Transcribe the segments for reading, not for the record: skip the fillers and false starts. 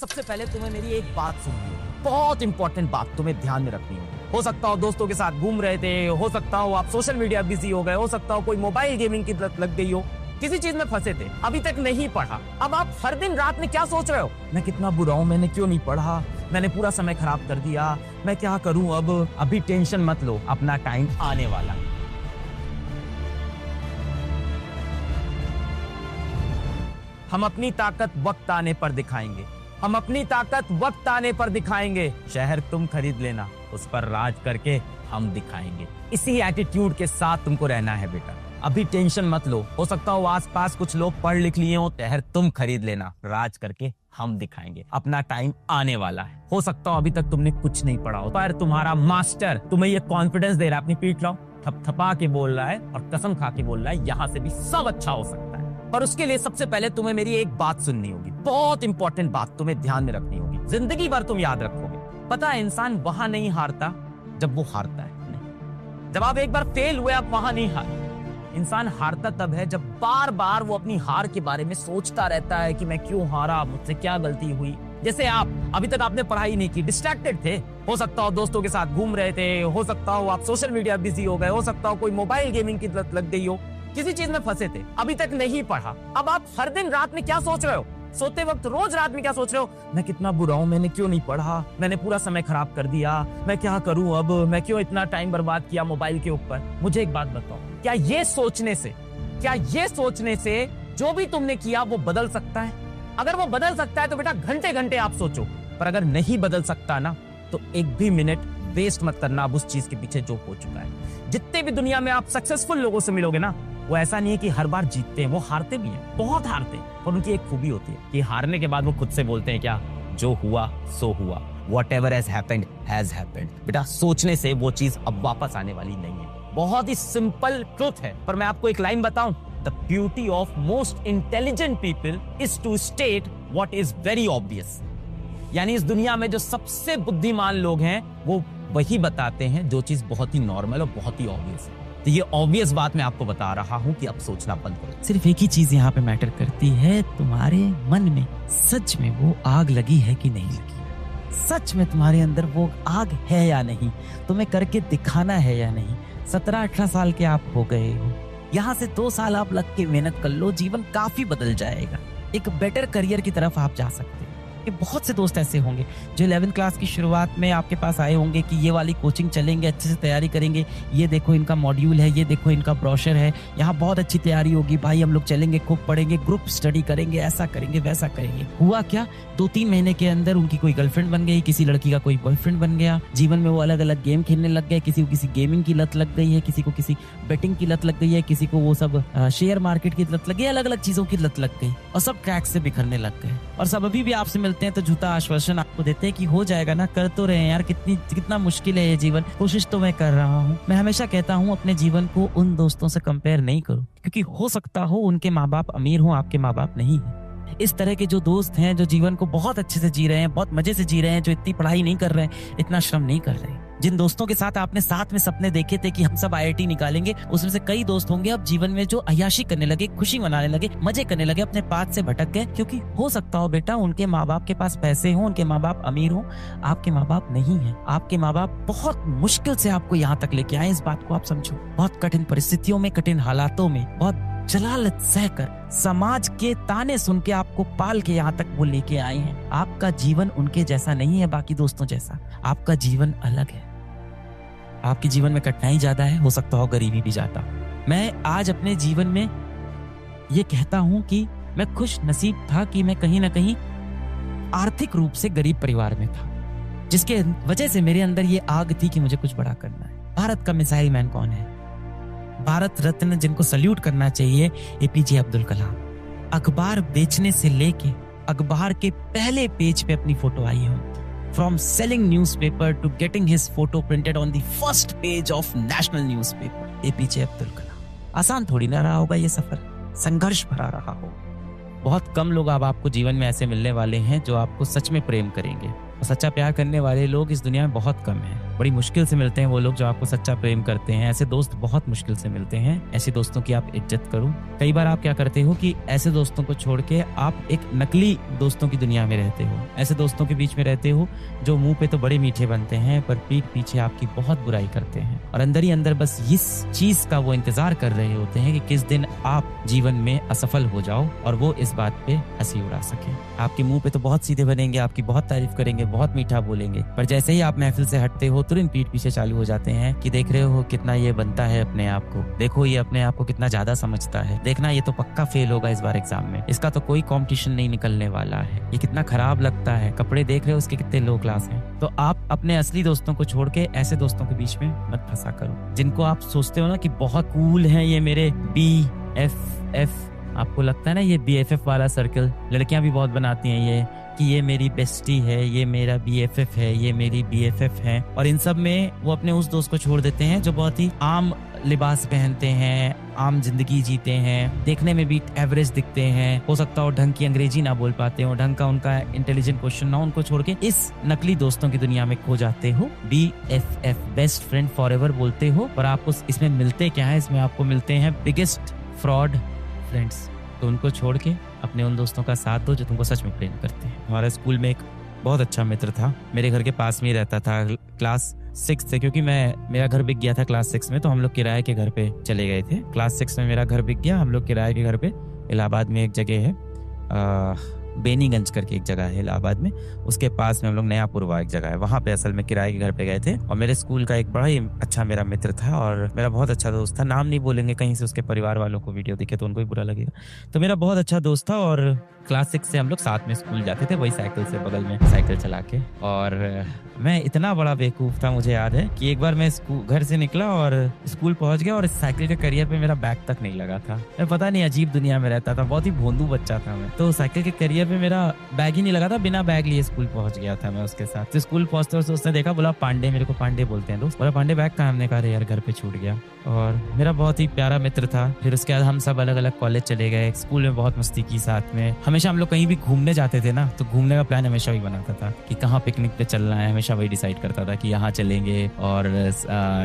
सबसे पहले तुम्हें मेरी एक बात सुननी होगी, बहुत इंपॉर्टेंट बात तुम्हें ध्यान में रखनी होगी। हो सकता हो दोस्तों के साथ घूम रहे थे, हो सकता हो आप सोशल मीडिया बिजी हो गए, हो सकता हो कोई मोबाइल गेमिंग की लत लग गई हो, किसी चीज में फंसे थे, अभी तक नहीं पढ़ा। अब आप हर दिन रात में क्या सोच रहे हो, मैं कितना बुरा हूं, मैंने क्यों नहीं पढ़ा, मैंने पूरा समय खराब कर दिया, मैं क्या करूं अब। अभी टेंशन मत लो, अपना टाइम आने वाला है। हम अपनी ताकत वक्त आने पर दिखाएंगे, हम अपनी ताकत वक्त आने पर दिखाएंगे। शहर तुम खरीद लेना, उस पर राज करके हम दिखाएंगे। इसी एटीट्यूड के साथ तुमको रहना है बेटा। अभी टेंशन मत लो, हो सकता हो आसपास कुछ लोग पढ़ लिख लिए हो, शहर तुम खरीद लेना, राज करके हम दिखाएंगे। अपना टाइम आने वाला है। हो सकता हो अभी तक तुमने कुछ नहीं पढ़ा हो, पर तुम्हारा मास्टर तुम्हें ये कॉन्फिडेंस दे रहा है, अपनी पीठ लाओ, थपथपा के बोल रहा है और कसम खा के बोल रहा है यहाँ से भी सब अच्छा हो सकता है। पर उसके लिए सबसे पहले तुम्हें मेरी एक बात सुननी होगी, बहुत इंपॉर्टेंट बात तुम्हें ध्यान में रखनी होगी, जिंदगी भर तुम याद रखोगे। पता है इंसान वहां नहीं हारता जब वो हारता है, नहीं। जब आप एक बार फेल हुए आप वहां नहीं हारे। इंसान हारता तब है जब बार बार वो अपनी हार के बारे में सोचता रहता है कि मैं क्यों हारा, मुझसे क्या गलती हुई। जैसे आप अभी तक आपने पढ़ाई नहीं की, डिस्ट्रैक्टेड थे, हो सकता हो दोस्तों के साथ घूम रहे थे, हो सकता हो आप सोशल मीडिया बिजी हो गए, हो सकता हो कोई मोबाइल गेमिंग की लत लग गई हो, किसी चीज में फंसे थे, अभी तक नहीं पढ़ा। अब आप हर दिन रात में क्या सोच रहे हो, सोते वक्त रोज रात में क्या सोच रहे हो, मैं कितना बुरा हूं, मैंने क्यों नहीं पढ़ा, मैंने पूरा समय खराब कर दिया, मैं क्या करूं अब, मैं क्यों इतना टाइम बर्बाद किया मोबाइल के ऊपर। मुझे एक बात बताओ, क्या ये सोचने से जो भी तुमने किया वो बदल सकता है? अगर वो बदल सकता है तो बेटा घंटे घंटे आप सोचो, पर अगर नहीं बदल सकता ना तो एक भी मिनट वेस्ट मत करना अब उस चीज के पीछे जो हो चुका है। जितने भी दुनिया में आप सक्सेसफुल लोगों से मिलोगे ना, वो ऐसा नहीं है कि हर बार जीतते हैं, वो हारते भी हैं, बहुत हारते हैं, पर उनकी एक खूबी होती है कि हारने के बाद वो खुद से बोलते हैं क्या, जो हुआ सो हुआ, whatever has happened has happened। बेटा सोचने से वो चीज अब वापस आने वाली नहीं है। बहुत ही सिंपल ट्रुथ है, पर मैं आपको एक लाइन बताऊं, the beauty of most intelligent people is to state what is very obvious. यानी इस दुनिया में जो सबसे बुद्धिमान लोग हैं वो वही बताते हैं जो चीज बहुत ही नॉर्मल और बहुत ही ऑब्वियस है। तो ये ऑब्वियस बात मैं आपको बता रहा हूँ कि अब सोचना बंद करो। सिर्फ एक ही चीज यहाँ पे मैटर करती है, तुम्हारे मन में सच में वो आग लगी है कि नहीं लगी, सच में तुम्हारे अंदर वो आग है या नहीं, तुम्हें करके दिखाना है या नहीं। 17-18 साल के आप हो गए हो, यहाँ से 2 साल आप लग के मेहनत कर लो, जीवन काफी बदल जाएगा, एक बेटर करियर की तरफ आप जा सकते हैं। बहुत से दोस्त ऐसे होंगे जो 11th क्लास की शुरुआत में आपके पास आए होंगे कि ये वाली कोचिंग चलेंगे, अच्छे से तैयारी करेंगे, ये देखो इनका मॉड्यूल है, ये देखो इनका ब्रोशर है, यहाँ बहुत अच्छी तैयारी होगी भाई, हम लोग चलेंगे, खूब पढ़ेंगे, ग्रुप स्टडी करेंगे, ऐसा करेंगे वैसा करेंगे। हुआ क्या, 2-3 महीने के अंदर उनकी कोई गर्लफ्रेंड बन गई, किसी लड़की का कोई बॉयफ्रेंड बन गया, जीवन में वो अलग अलग गेम खेलने लग गए, किसी को किसी गेमिंग की लत लग गई है, किसी को किसी बेटिंग की लत लग गई है, किसी को वो सब शेयर मार्केट की लत लग गई, अलग अलग चीजों की लत लग गई और सब ट्रैक से बिखरने लग गए। और सब अभी भी आपसे मिलते हैं तो झूठा आश्वासन आपको देते हैं कि हो जाएगा ना, कर तो रहे हैं यार, कितना मुश्किल है ये जीवन, कोशिश तो मैं कर रहा हूँ। मैं हमेशा कहता हूँ अपने जीवन को उन दोस्तों से कंपेयर नहीं करो, क्योंकि हो सकता हो उनके माँ बाप अमीर हो, आपके माँ बाप नहीं है। इस तरह के जो दोस्त हैं जो जीवन को बहुत अच्छे से जी रहे हैं, बहुत मजे से जी रहे हैं, जो इतनी पढ़ाई नहीं कर रहे हैं, इतना श्रम नहीं कर रहे हैं, जिन दोस्तों के साथ आपने साथ में सपने देखे थे कि हम सब IIT निकालेंगे, उसमें से कई दोस्त होंगे अब जीवन में जो अय्याशी करने लगे, खुशी मनाने लगे, मजे करने लगे, अपने पाथ से भटक गए। क्योंकि हो सकता हो बेटा उनके माँ बाप के पास पैसे हो, उनके माँ बाप अमीर हो, आपके माँ बाप नहीं है। आपके माँ बाप बहुत मुश्किल से आपको यहाँ तक लेके आए, इस बात को आप समझो। बहुत कठिन परिस्थितियों में, कठिन हालातों में, बहुत जलालत सहकर, समाज के ताने सुन के आपको पाल के यहाँ तक वो लेके आए हैं। आपका जीवन उनके जैसा नहीं है, बाकी दोस्तों जैसा। आपका जीवन अलग है। आपके जीवन में कठिनाई ज्यादा है, हो सकता हो गरीबी भी ज्यादा। मैं आज अपने जीवन में ये कहता हूं कि मैं खुश नसीब था कि मैं कहीं ना कहीं आर्थिक रूप से गरीब परिवार में था, जिसके वजह से मेरे अंदर ये आग थी कि मुझे कुछ बड़ा करना है। भारत का मिसाइल मैन कौन है? भारत रत्न जिनको सल्यूट करना चाहिए, APJ अब्दुल कलाम। अखबार बेचने से लेके अखबार के पहले पेज पे अपनी फोटो आई हो। From selling newspaper to getting his photo printed on the first page of national newspaper, APJ Abdul Kalam. आसान थोड़ी ना रहा होगा ये सफर, संघर्ष भरा रहा हो। बहुत कम लोग अब आपको जीवन में ऐसे मिलने वाले हैं जो आपको सच में प्रेम करेंगे, और सच्चा प्यार करने वाले लोग इस दुनिया में बहुत कम हैं। बड़ी मुश्किल से मिलते हैं वो लोग जो आपको सच्चा प्रेम करते हैं। ऐसे दोस्त बहुत मुश्किल से मिलते हैं। ऐसे दोस्तों की आप इज्जत करो। कई बार आप क्या करते हो कि ऐसे दोस्तों को छोड़ के आप एक नकली दोस्तों की दुनिया में रहते हो। ऐसे दोस्तों के बीच में रहते हो जो मुंह पे तो बड़े मीठे बनते हैं पर पीठ पीछे आपकी बहुत बुराई करते हैं, और अंदर ही अंदर बस इस चीज का वो इंतजार कर रहे होते हैं कि किस दिन आप जीवन में असफल हो जाओ और वो इस बात पे हंसी उड़ा सके। आपके मुंह पे तो बहुत सीधे बनेंगे, आपकी बहुत तारीफ करेंगे, बहुत मीठा बोलेंगे, पर जैसे ही आप महफिल से हटते हो तुरंत पीठ पीछे चालू हो जाते हैं कि देख रहे हो कितना ये बनता है अपने आप को, देखो ये अपने आप को कितना ज्यादा समझता है, देखना ये तो पक्का फेल होगा इस बार एग्जाम में, इसका तो कोई कंपटीशन नहीं निकलने वाला है, ये कितना खराब लगता है, कपड़े देख रहे हो उसके कितने लो क्लास हैं। तो आप अपने असली दोस्तों को छोड़ के ऐसे दोस्तों के बीच में मत फंसा करो जिनको आप सोचते हो ना कि बहुत कूल है ये मेरे BFF। आपको लगता है ना ये BFF वाला सर्कल लड़कियां भी बहुत बनाती हैं ये कि ये मेरी बेस्टी है, ये मेरा BFF है, ये मेरी BFF है, और इन सब में वो अपने उस दोस्त को छोड़ देते हैं जो बहुत ही आम लिबास पहनते हैं, आम जिंदगी जीते हैं, देखने में भी एवरेज दिखते हैं, हो सकता हो ढंग की अंग्रेजी ना बोल पाते हो, ढंग का उनका इंटेलिजेंट क्वेश्चन ना, उनको छोड़ के इस नकली दोस्तों की दुनिया में खो जाते हो। BFF बेस्ट फ्रेंड फॉरएवर बोलते हो, पर आपको इसमें मिलते क्या है? इसमें आपको मिलते हैं बिगेस्ट फ्रॉड फ्रेंड्स। तो उनको छोड़ के अपने उन दोस्तों का साथ दो जो तुमको सच में प्रेम करते हैं। हमारे स्कूल में एक बहुत अच्छा मित्र था, मेरे घर के पास में ही रहता था। क्लास 6 से, क्योंकि मेरा घर बिक गया था क्लास 6 में, तो हम लोग किराए के घर पे चले गए थे। क्लास 6 में मेरा घर बिक गया, हम लोग किराए के घर पे, इलाहाबाद में एक जगह है बेनीगंज करके एक जगह है इलाहाबाद में, उसके पास में हम लोग नयापुरवा एक जगह है, वहां पे असल में किराए के घर पे गए थे। और मेरे स्कूल का एक बड़ा ही अच्छा मेरा मित्र था और मेरा बहुत अच्छा दोस्त था, नाम नहीं बोलेंगे कहीं से उसके परिवार वालों को वीडियो दिखे तो उनको भी बुरा लगेगा। तो मेरा बहुत अच्छा दोस्त था और क्लास 6 से हम लोग साथ में स्कूल जाते थे, वही साइकिल से, बगल में साइकिल चला के। और मैं इतना बड़ा बेवकूफ था, मुझे याद है कि एक बार मैं घर से निकला और स्कूल पहुंच गया और इस साइकिल के करियर पे मेरा बैग तक नहीं लगा था। मैं पता नहीं अजीब दुनिया में रहता था, बहुत ही भोंदू बच्चा था मैं। तो साइकिल के करियर पे मेरा बैग ही नहीं लगा था, बिना बैग लिए स्कूल पहुंच गया था मैं उसके साथ। तो स्कूल पहुंचते हुए उसने देखा, बोला पांडे, मेरे को पांडे बोलते हैं दोस्त, बोला पांडे बैग कहाँ? हमने कहा यार घर पे छूट गया। और मेरा बहुत ही प्यारा मित्र था। फिर उसके बाद हम सब अलग अलग कॉलेज चले गए, स्कूल में बहुत मस्ती की साथ में। हमेशा हम लोग कहीं भी घूमने जाते थे ना, तो घूमने का प्लान हमेशा वही बनाता था कि कहाँ पिकनिक पे चलना है, हमेशा वही डिसाइड करता था कि यहाँ चलेंगे और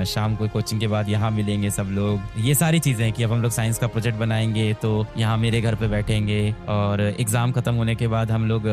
शाम को कोचिंग के बाद यहाँ मिलेंगे सब लोग। ये सारी चीजें कि अब हम लोग साइंस का प्रोजेक्ट बनाएंगे तो यहाँ मेरे घर पे बैठेंगे, और एग्जाम खत्म होने के बाद हम लोग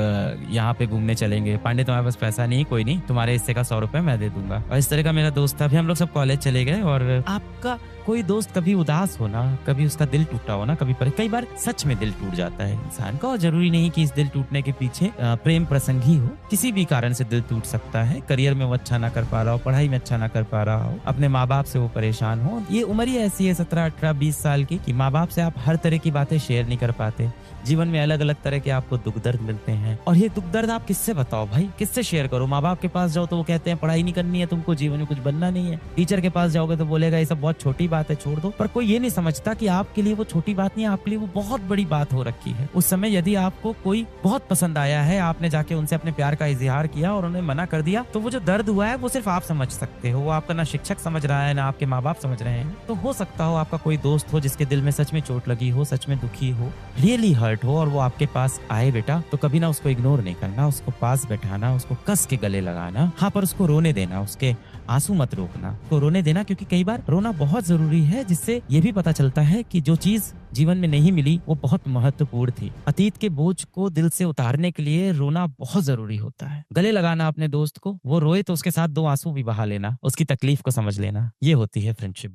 यहाँ पे घूमने चलेंगे। पांडे तुम्हारे पास पैसा नहीं, कोई नहीं, तुम्हारे हिस्से का 100 रुपए मैं दे दूंगा। और इस तरह का मेरा दोस्त था। फिर हम लोग सब कॉलेज चले गए। और आपका कोई दोस्त कभी उदास हो ना, कभी उसका दिल टूटा हो ना, कई बार सच में दिल टूट जाता है इंसान का, और जरूरी नहीं कि इस दिल टूटने के पीछे प्रेम प्रसंग ही हो, किसी भी कारण से दिल टूट सकता है। करियर में वो अच्छा ना कर पा रहा हो, पढ़ाई में अच्छा ना कर पा रहा हो, अपने माँ बाप से वो परेशान हो। ये उम्र ही ऐसी है 17, 18, 20 साल की कि माँ बाप से आप हर तरह की बातें शेयर नहीं कर पाते। जीवन में अलग अलग तरह के आपको दुख दर्द मिलते हैं, और ये दुख दर्द आप किससे बताओ भाई, किससे शेयर करो? माँ बाप के पास जाओ तो वो कहते हैं पढ़ाई नहीं करनी है तुमको, जीवन में कुछ बनना नहीं है। टीचर के पास जाओगे तो बोलेगा ये सब बहुत छोटी बात है, छोड़ दो। पर कोई ये नहीं समझता कि आपके लिए वो छोटी बात नहीं है, आपके लिए वो बहुत बड़ी बात हो रखी है। उस समय यदि आपको कोई बहुत पसंद आया है, आपने जाके उनसे अपने प्यार का इजहार किया और उन्हें मना कर दिया, तो वो जो दर्द हुआ है वो सिर्फ आप समझ सकते हो, वो आपका ना शिक्षक समझ रहा है ना आपके माँ बाप समझ रहे हैं। तो हो सकता हो आपका कोई दोस्त हो जिसके दिल में सच में चोट लगी हो, सच में दुखी हो, रियली हर्ट हो, और वो आपके पास आए बेटा, तो कभी ना उसको इग्नोर नहीं करना, उसको पास बैठाना, उसको कस के गले लगाना। हाँ, पर उसको रोने देना, उसके आंसू मत रोकना, उसको रोने देना, क्योंकि कई बार रोना बहुत जरूरी है, जिससे ये भी पता चलता है कि जो चीज जीवन में नहीं मिली वो बहुत महत्वपूर्ण थी। अतीत के बोझ को दिल से उतारने के लिए रोना बहुत जरूरी होता है। गले लगाना अपने दोस्त को, वो रोए तो उसके साथ 2 आंसू भी बहा लेना, उसकी तकलीफ को समझ लेना। ये होती है फ्रेंडशिप।